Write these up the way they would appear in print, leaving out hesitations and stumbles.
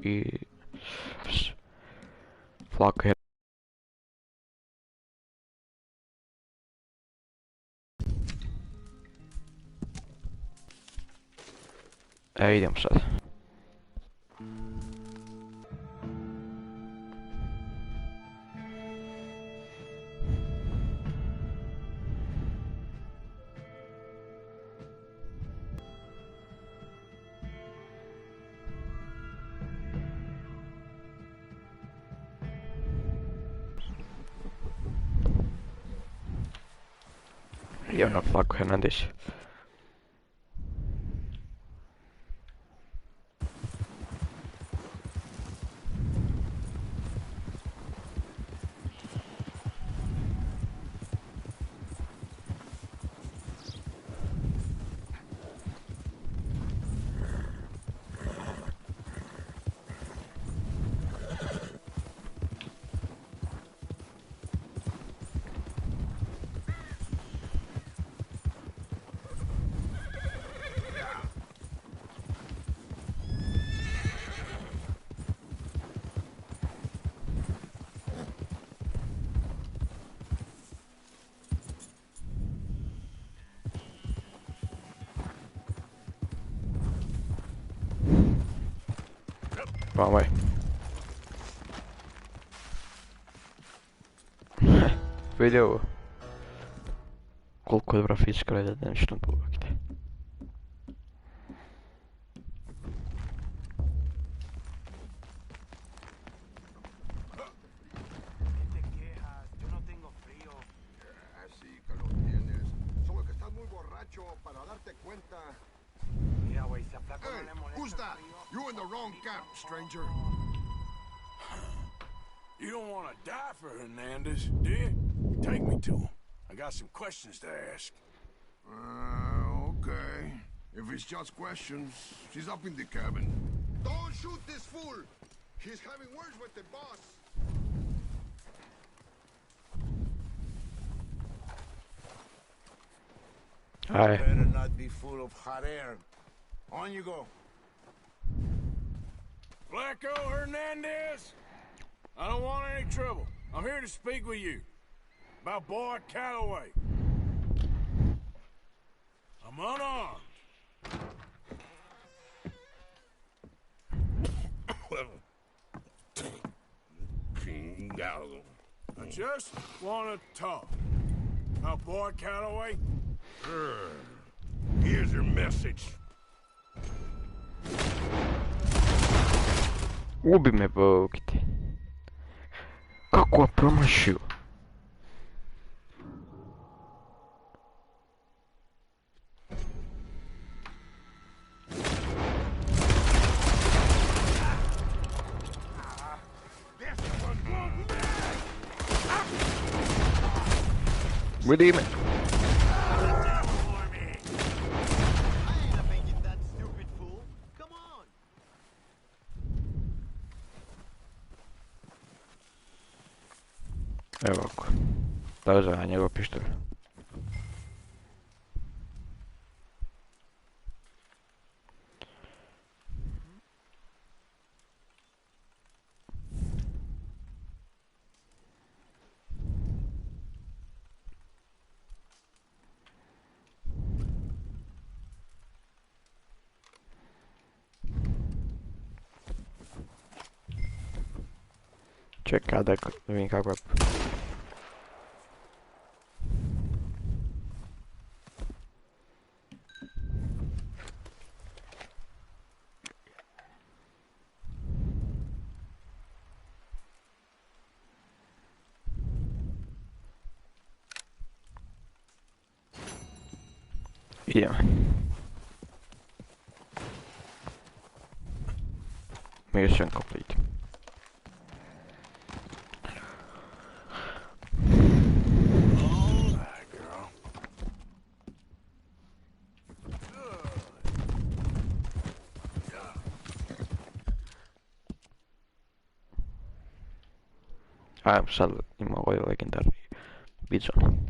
i flaka. Idemo sad. Io non fa Hernandez. Wrong way. Видео. Колко е добра физика, да дадем нещо на полуките. You're in the wrong camp, stranger. You don't want to die for Hernandez, do you? Take me to him. I got some questions to ask. Okay. If it's just questions, she's up in the cabin. Don't shoot this fool! He's having words with the boss. Hi. Better not be full of hot air. On you go. Blacko Hernandez! I don't want any trouble. I'm here to speak with you. About Boy Calloway. I'm unarmed. I just want to talk. About Boy Calloway? Here's your message. Ubi me bogiti. Kako je promašio? Vidi me. Evo ovako. Da uzela njegov pištolj. Čekaj da vidim kako je. Idemo. Mission complete. Sad ima ovaj legendarni bizon.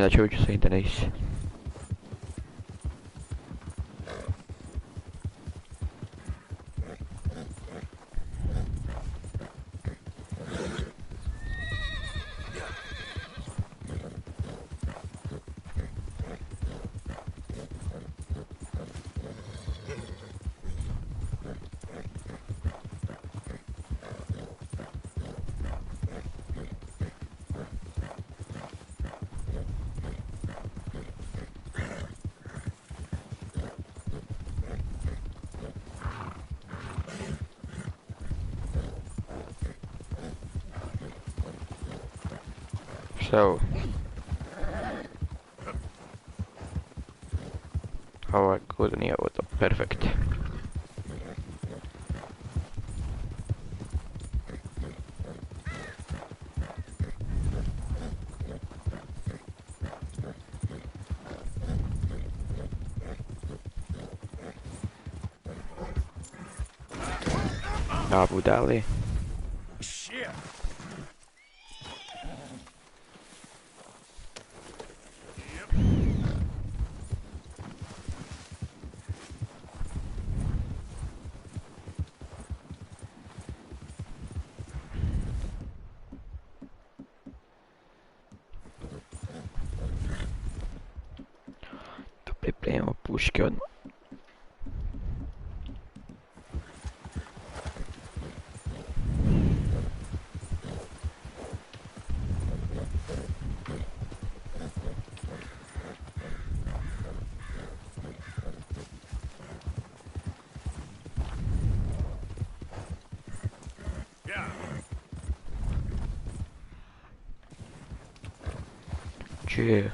I told you say Denise. So, how I good ner och då, perfekt. Abu Dhabi. Shit! To pripremo puške odmah. Yeah. Gdje?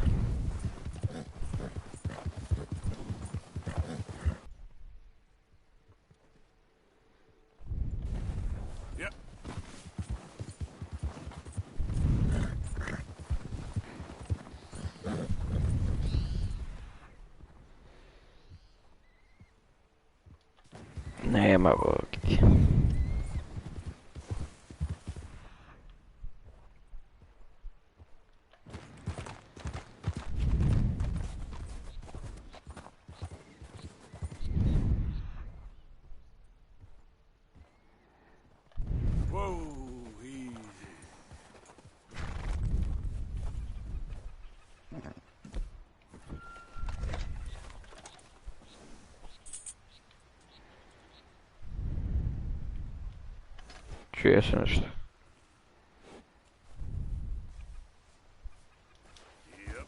Yep. Nema vogti. Whoa, easy. Čuje se nešto. Yep.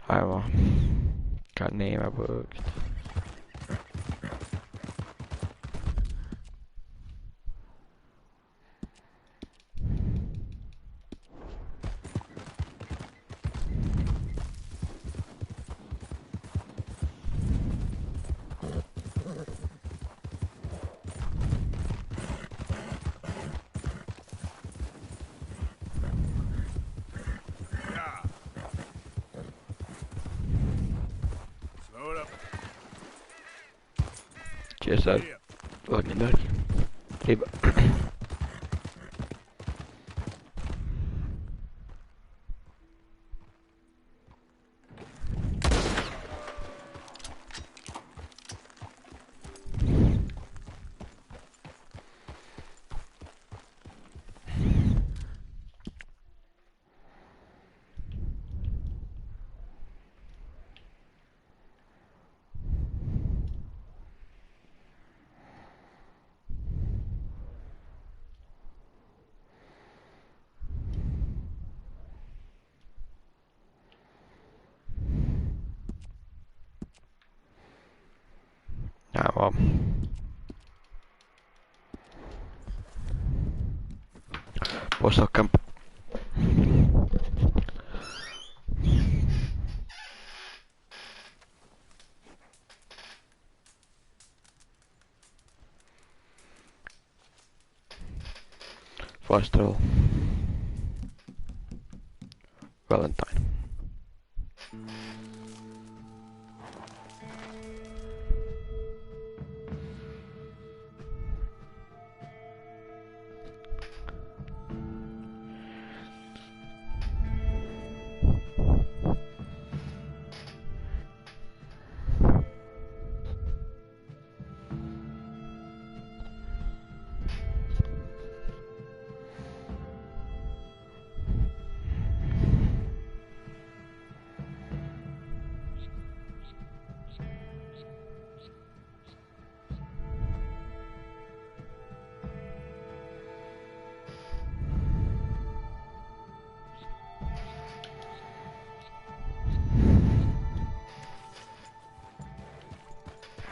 Ajmo. Kad nema vogti. Yeah. Slow it up. Gdje sad? Yep. Odmah dalje. Riba. Ajmo. Postao kamp. Fast roll. Valentine.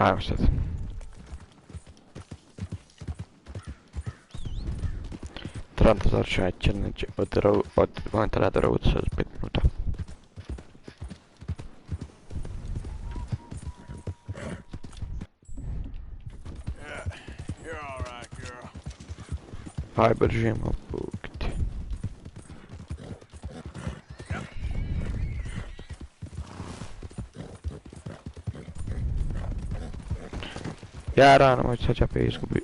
Ajmo sad. Trebam da završaj challenge od komentara do road sa 5 minuta. Yeah, you're all right, girl. Aj, držimo pukti. Ja rano moj sad ćapje izgubi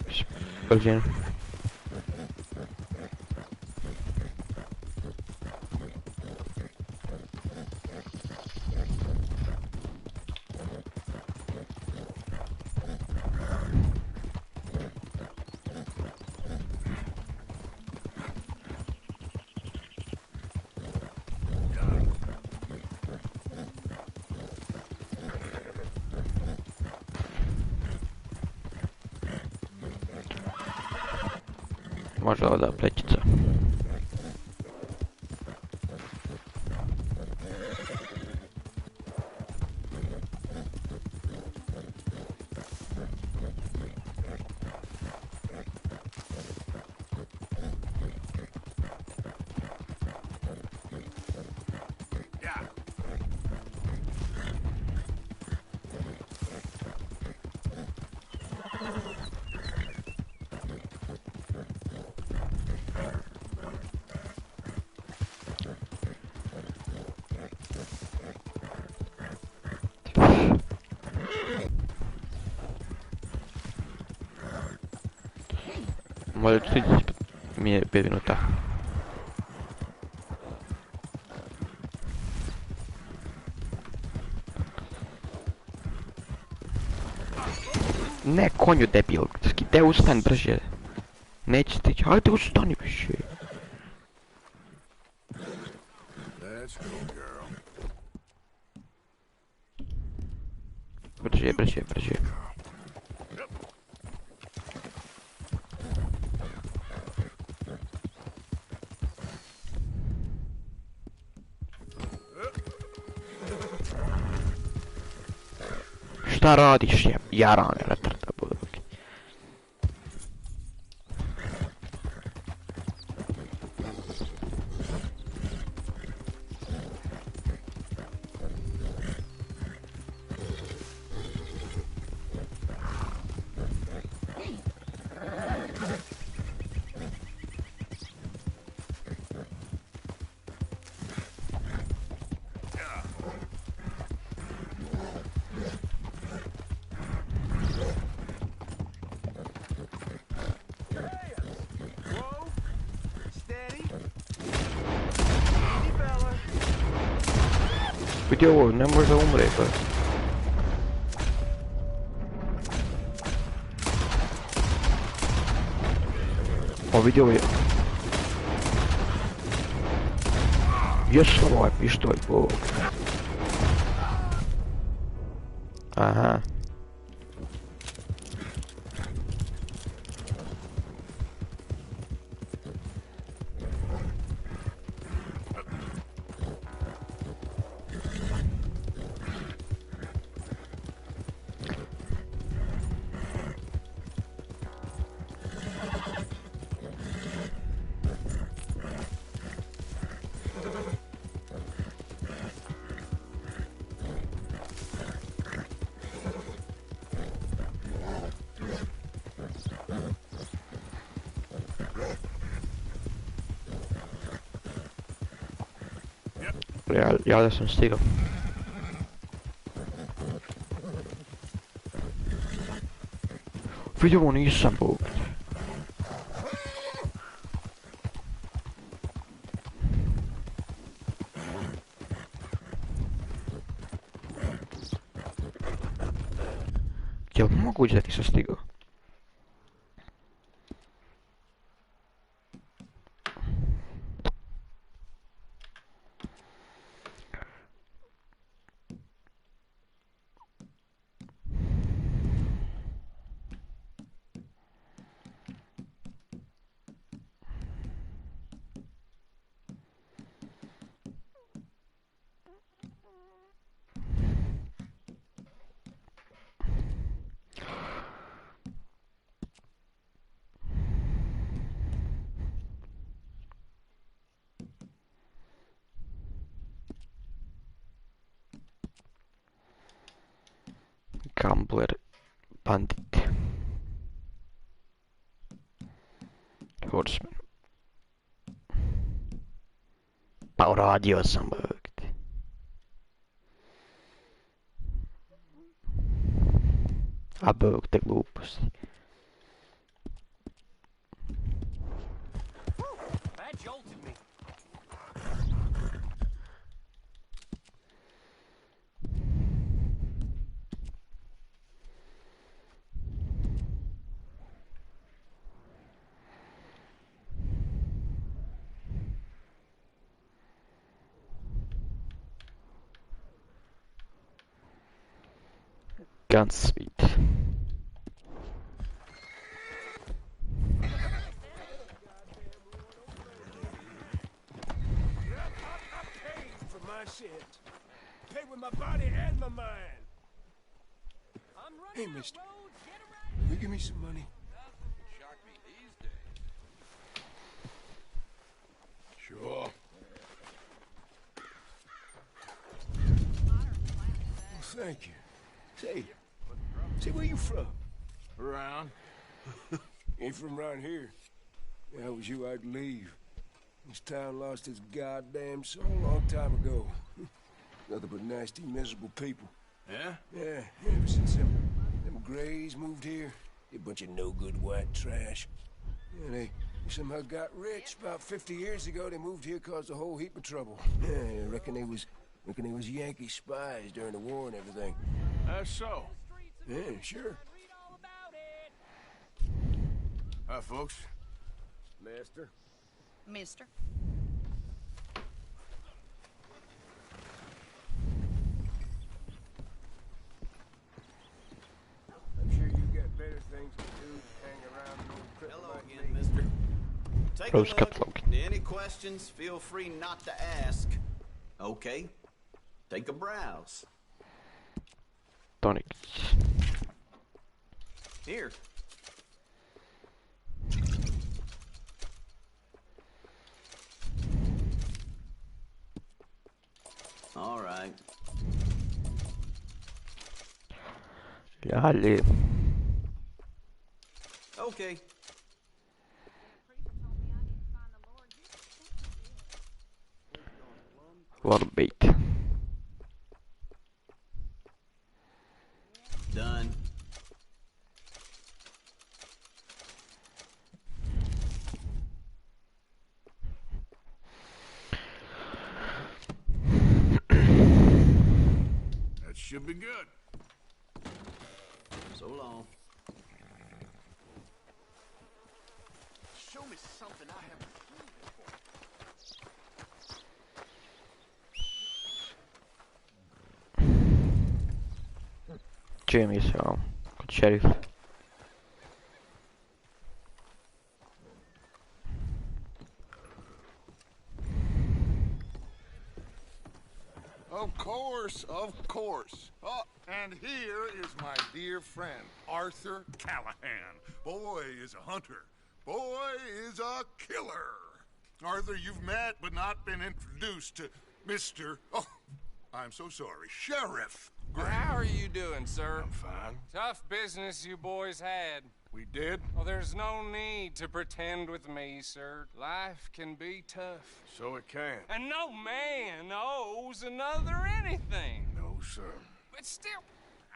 brzinu. Može ovdje plećica. Može stići mi je 5 minuta. Ne, konju debil, te ustani brže. Neće stići, hajde ustani više. Let's go, girl. Brže, brže, brže. Šta radiš je? Jarane, retarda buduki. Vidi ovo, ne može da umre, to je. O, vidi ovo je. Jesu ovaj pištolj, bog. Aha. Ja da sam stigao. Vidio ovo nisam, bog. Jel moguće da ti sam stigao? Gambler Bandit. Horseman. Paurádio sambögt. Abögte lupus. That jolted me. Ganz sweet. For my sins. Pay with my body and my mind. Hey, mister. Will you give me some money? Sure. Well, thank you. Say, where you from? Around. Ain't from around here. If I was you, I'd leave. This town lost its goddamn soul a long time ago. Nothing but nasty, miserable people. Yeah? Yeah, ever since them Greys moved here, they a bunch of no-good white trash. Yeah, they somehow got rich. About 50 years ago, they moved here, caused a whole heap of trouble. Yeah, I reckon they was Yankee spies during the war and everything. That's so? Yeah, sure. Hi, folks. Master. Mister. I'm sure you got better things to do than hang around an old cripple Hello like again, me. mister. Take a Rose look. catalog. Any questions, feel free not to ask. Okay. Take a browse. Tonics. Here. All right. Jolly. Okay. One bait. Done. That should be good. So long. Show me something I haven't seen before. Jamie so. Good sheriff. Of course, of course. Oh, and here is my dear friend, Arthur Callahan. Boy is a hunter. Boy is a killer. Arthur, you've met but not been introduced to Mr. Oh, I'm so sorry, Sheriff Gray. How are you doing, sir? I'm fine. Tough business you boys had. We did? Well, there's no need to pretend with me, sir. Life can be tough. So it can. And no man owes another anything. No, sir. But still,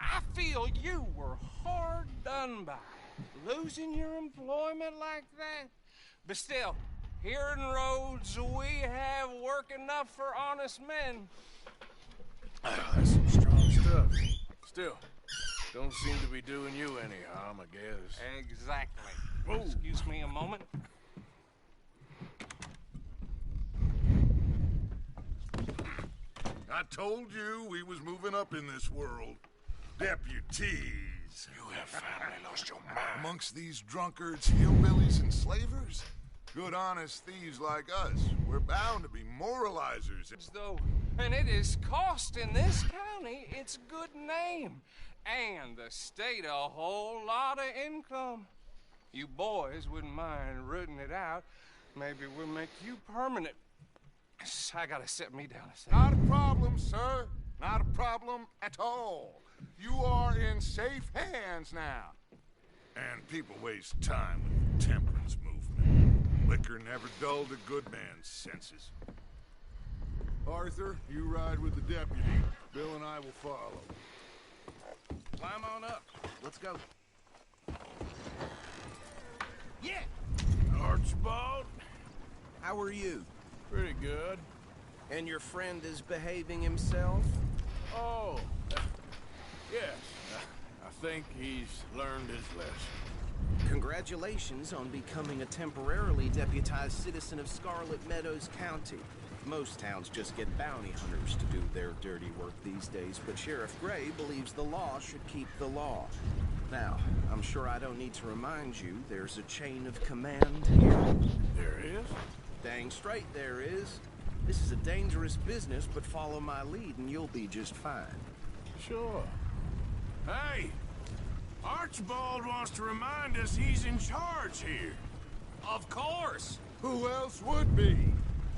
I feel you were hard done by. Losing your employment like that. But still, here in Rhodes, we have work enough for honest men. That's some strong stuff. Still, don't seem to be doing you any harm, I guess. Exactly. Whoa. Excuse me a moment. I told you we was moving up in this world. Deputies. You have finally lost your mind. Amongst these drunkards, hillbillies, and slavers? Good honest thieves like us. We're bound to be moralizers. Though, and it is costing this county its good name and the state a whole lot of income. You boys wouldn't mind rooting it out. Maybe we'll make you permanent. I gotta sit me down a second. Not a problem, sir. Not a problem at all. You are in safe hands now. And people waste time with the temperance movement. Liquor never dulled a good man's senses. Arthur, you ride with the deputy. Bill and I will follow. Climb on up. Let's go. Yeah! Archibald? How are you? Pretty good. And your friend is behaving himself? Oh, yes. I think he's learned his lesson. Congratulations on becoming a temporarily deputized citizen of Scarlet Meadows County. Most towns just get bounty hunters to do their dirty work these days, but Sheriff Gray believes the law should keep the law. Now, I'm sure I don't need to remind you, there's a chain of command here. There is? Dang straight there is. This is a dangerous business, but follow my lead and you'll be just fine. Sure. Hey! Archibald wants to remind us he's in charge here. Of course. Who else would be?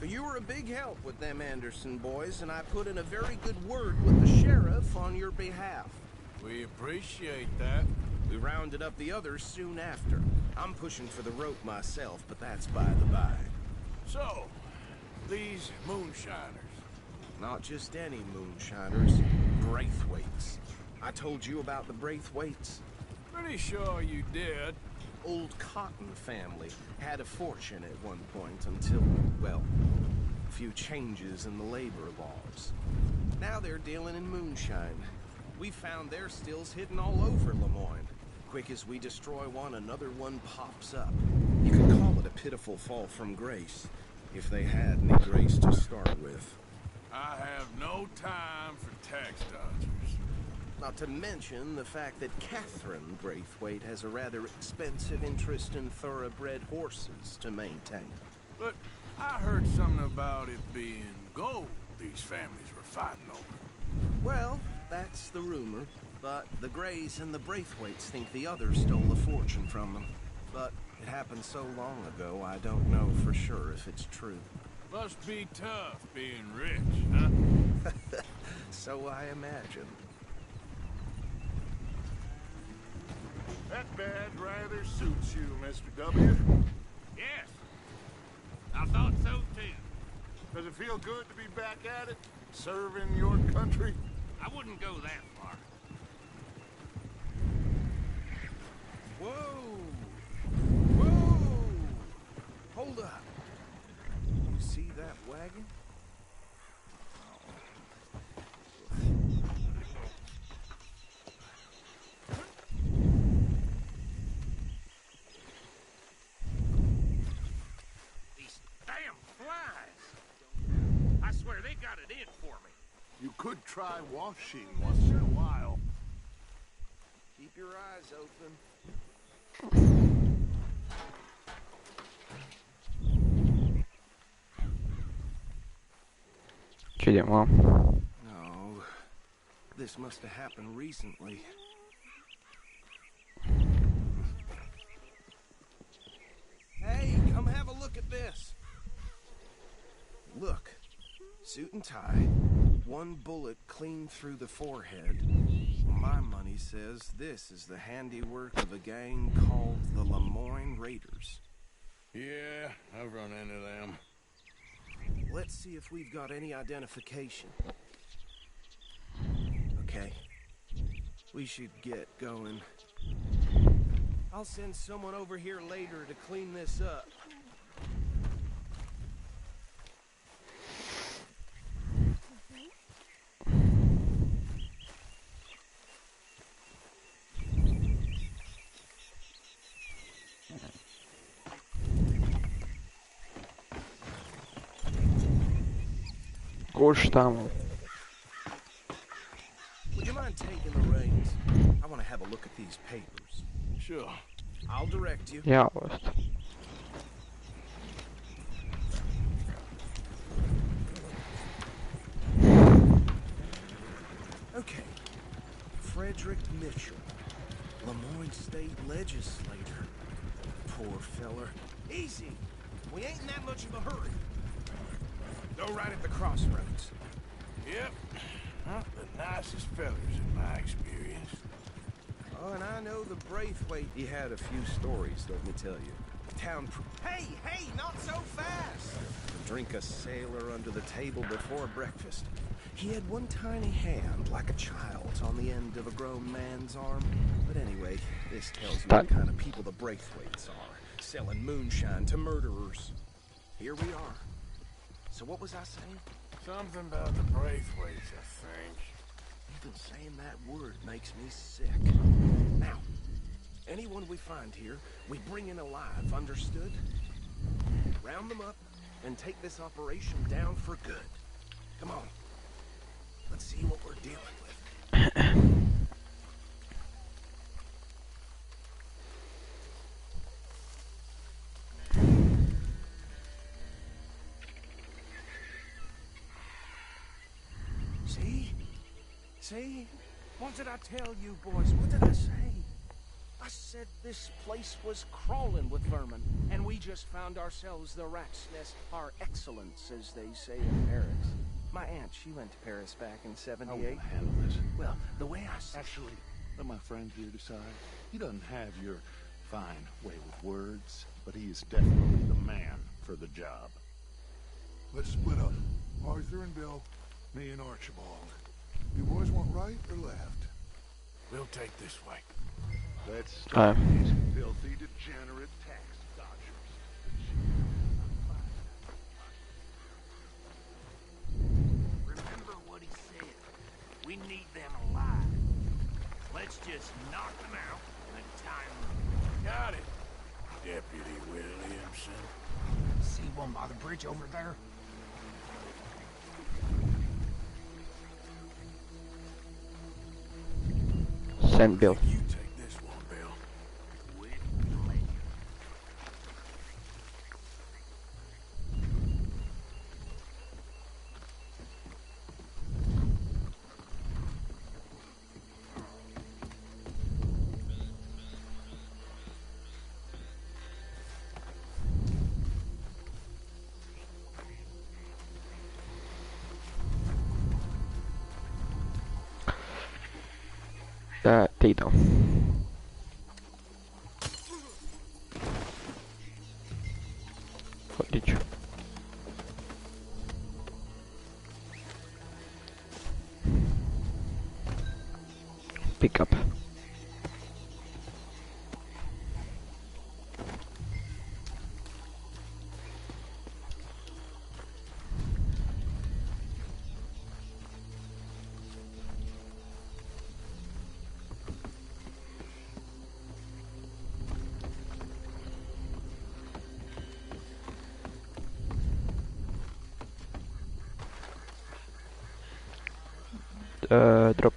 You were a big help with them Anderson boys, and I put in a very good word with the sheriff on your behalf. We appreciate that. We rounded up the others soon after. I'm pushing for the rope myself, but that's by the by. So, these moonshiners. Not just any moonshiners, Braithwaites. I told you about the Braithwaites. Pretty sure you did. Old Cotton family had a fortune at one point until, well, a few changes in the labor laws. Now they're dealing in moonshine. We found their stills hidden all over Lemoyne. Quick as we destroy one, another one pops up. You could call it a pitiful fall from grace, if they had any grace to start with. I have no time for tax dodgers. Not to mention the fact that Catherine Braithwaite has a rather expensive interest in thoroughbred horses to maintain. But I heard something about it being gold these families were fighting over. Well, that's the rumor, but the Greys and the Braithwaites think the others stole a fortune from them. But it happened so long ago, I don't know for sure if it's true. Must be tough being rich, huh? So I imagine. That badge rather suits you, Mr. W. Yes. I thought so too. Does it feel good to be back at it? Serving your country? I wouldn't go that far. Whoa! Whoa! Hold up. You see that wagon? These damn flies. I swear they got it in for me. You could try washing once in a while. Keep your eyes open. Chiediamo. No, this must have happened recently. Hey, come have a look at this. Look, suit and tie, one bullet clean through the forehead. My money says this is the handiwork of a gang called the Lemoyne Raiders. Yeah, I've run into them. Let's see if we've got any identification. Okay. We should get going. I'll send someone over here later to clean this up. Gostamo. Would you mind taking the reins? I want to have a look at these papers. Sure. I'll direct you. Jaost. Okay. Frederick Mitchell, Lemoyne State Legislator. Poor feller. Easy. We ain't in that much of a hurry. Go right at the crossroads. Yep. Not the nicest fellers in my experience. Oh, and I know the Braithwaite. He had a few stories, let me tell you. Hey, not so fast! To drink a sailor under the table before breakfast. He had one tiny hand, like a child's, on the end of a grown man's arm. But anyway, this tells you what kind of people the Braithwaites are. Selling moonshine to murderers. Here we are. So what was I saying? Something about the Braithwaites, I think. Even saying that word makes me sick. Now, anyone we find here, we bring in alive, understood? Round them up and take this operation down for good. Come on. Let's see what we're dealing with. See? What did I tell you, boys? What did I say? I said this place was crawling with vermin, and we just found ourselves the rat's nest par excellence, as they say in Paris. My aunt, she went to Paris back in '78. How will you handle this? Well, the way I said... Actually, let my friend here decide. He doesn't have your fine way with words, but he is definitely the man for the job. Let's split up. Arthur and Bill, me and Archibald. You boys want right or left? We'll take this way. Let's stop these filthy, degenerate tax dodgers. Remember what he said. We need them alive. Let's just knock them out and tie them up. Got it, Deputy Williamson. See one by the bridge over there? Send Bill. You take this one, Bill. With pleasure. Tito. What did you? Pick up. Drop.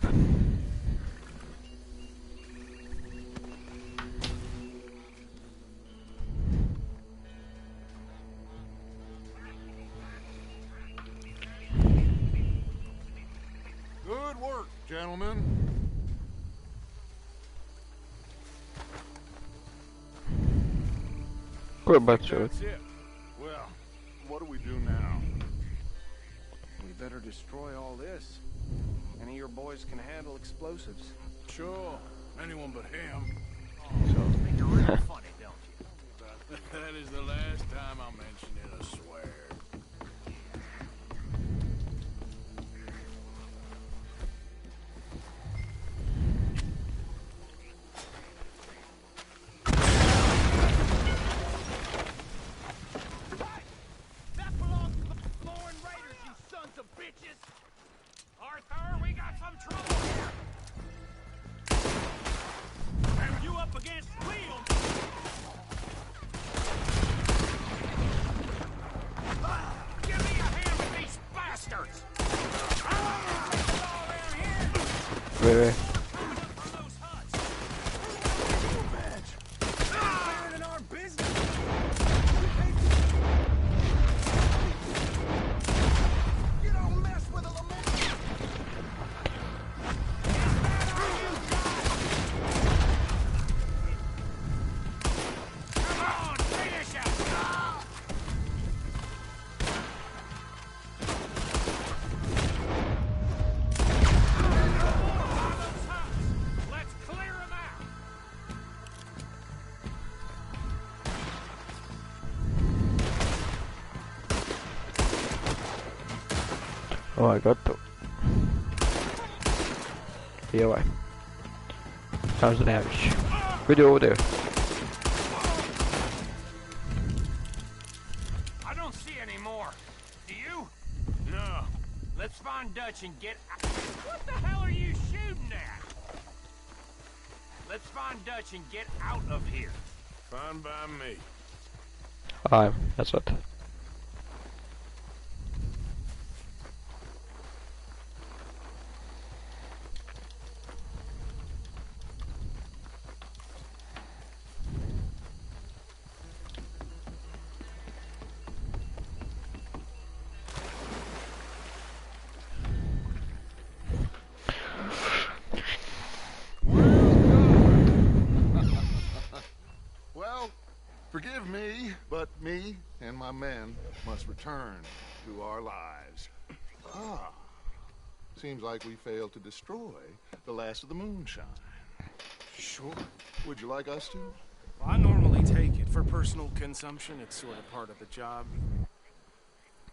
Good work, gentlemen. What about you? That's it. Well, what do we do now? We better destroy all this. Any of your boys can handle explosives. Sure, anyone but him. Think you're real funny, don't you? That is the last time I'll mention it, I swear. That belongs to the foreign raiders, you sons of bitches! Arthur, we got some trouble here! And you up against William! Give me a hand with these bastards! All around here! Wait. Coming up from those huts! Better than our business! You don't mess with a lament! Come on, finish him! Oh, gotto. Io vai. How's the damage? Good over there. I don't see any more. Do you? No. Let's find Dutch and get out. What the hell are you shooting at? Let's find Dutch and get out of here. Fine by me. Aye, that's what. Well, forgive me, but me and my men must return to our lives. Ah, seems like we failed to destroy the last of the moonshine. Sure. Would you like us to? Well, I normally take it for personal consumption. It's sort of part of the job.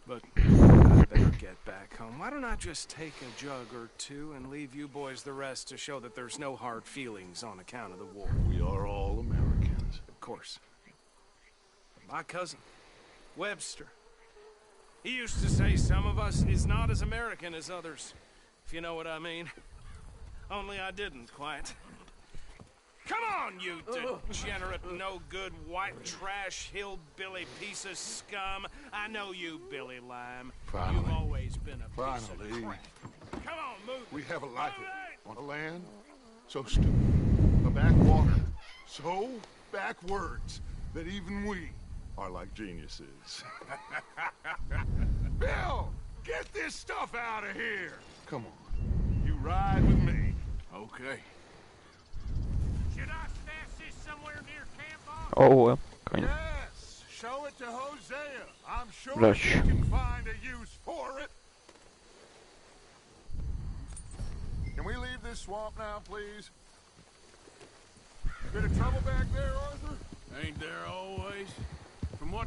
But I better get back home. Why don't I just take a jug or two and leave you boys the rest to show that there's no hard feelings on account of the war? We are all Americans. Of course. My cousin, Webster. He used to say some of us is not as American as others, if you know what I mean. Only I didn't quite. Come on, you degenerate, no-good, white trash, hillbilly piece of scum. I know you, Billy Lime. Finally. You've always been a piece of Finally. crap. Come on, move. We have a life Move it. on a land so stupid, a backwater, so backwards that even we are like geniuses. Bill, get this stuff out of here. Come on, you ride with me. Okay. Should I stash this somewhere near camp, boss? Oh, well, kind of. Yes, show it to Hosea. I'm sure Rush. he can find a use for it. Can we leave this swamp now, please? Bit of trouble back there, Arthur? Ain't there always? From what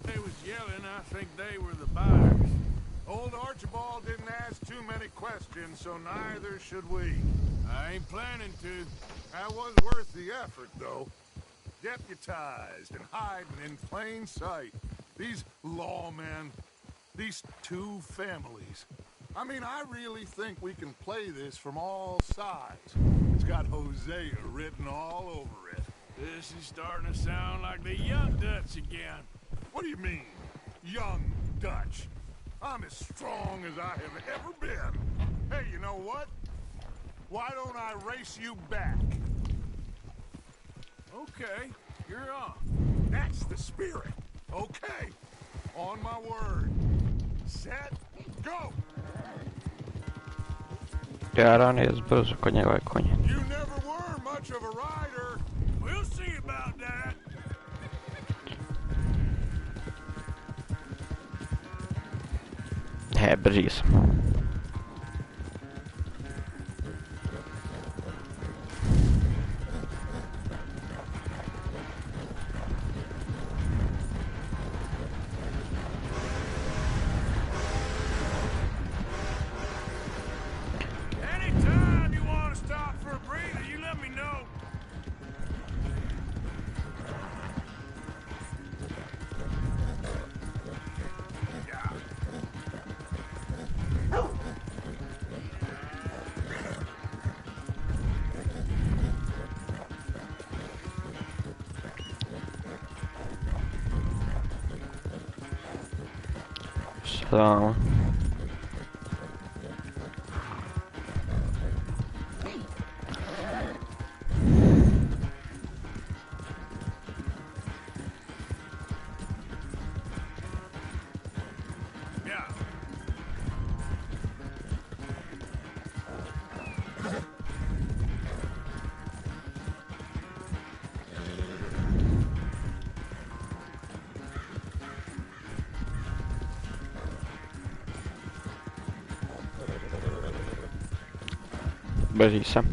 they was yelling, I think they were the buyers. Old Archibald didn't ask too many questions, so neither should we. I ain't planning to. That was worth the effort, though. Deputized and hiding in plain sight. These lawmen, these two families. I mean, I really think we can play this from all sides. It's got Hosea written all over it. This is starting to sound like the young Dutch again. What do you mean, young Dutch? I'm as strong as I have ever been. Hey, you know what? Why don't I race you back? Okay, you're on. That's the spirit. Okay. On my word. Set, go! Jara on jest brzo koniewa konie. You never were much of a rider. We'll see about that. Precis. Anytime you want to stop for a breather, you let me know. Yeah. So... Yeah. Bellissima.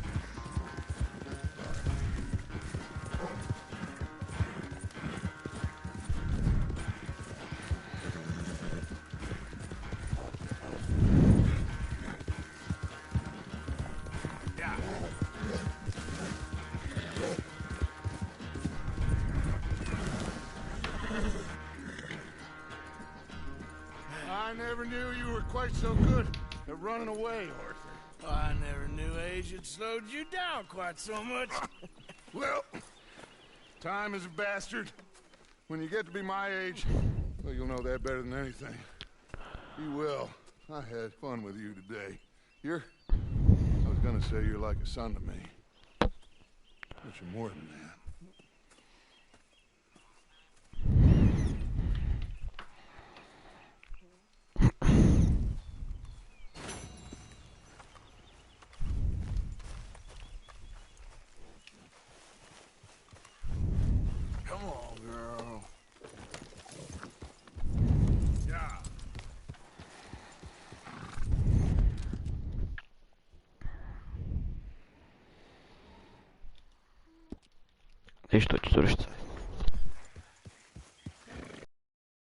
I never knew you were quite so good at running away, Arthur. I never knew age had slowed you down quite so much. Well, time is a bastard. When you get to be my age, well, you'll know that better than anything. You will. I had fun with you today. I was gonna say you're like a son to me. But you're more than that. Come on, girl. Yeah. Lишь тут, слушайте.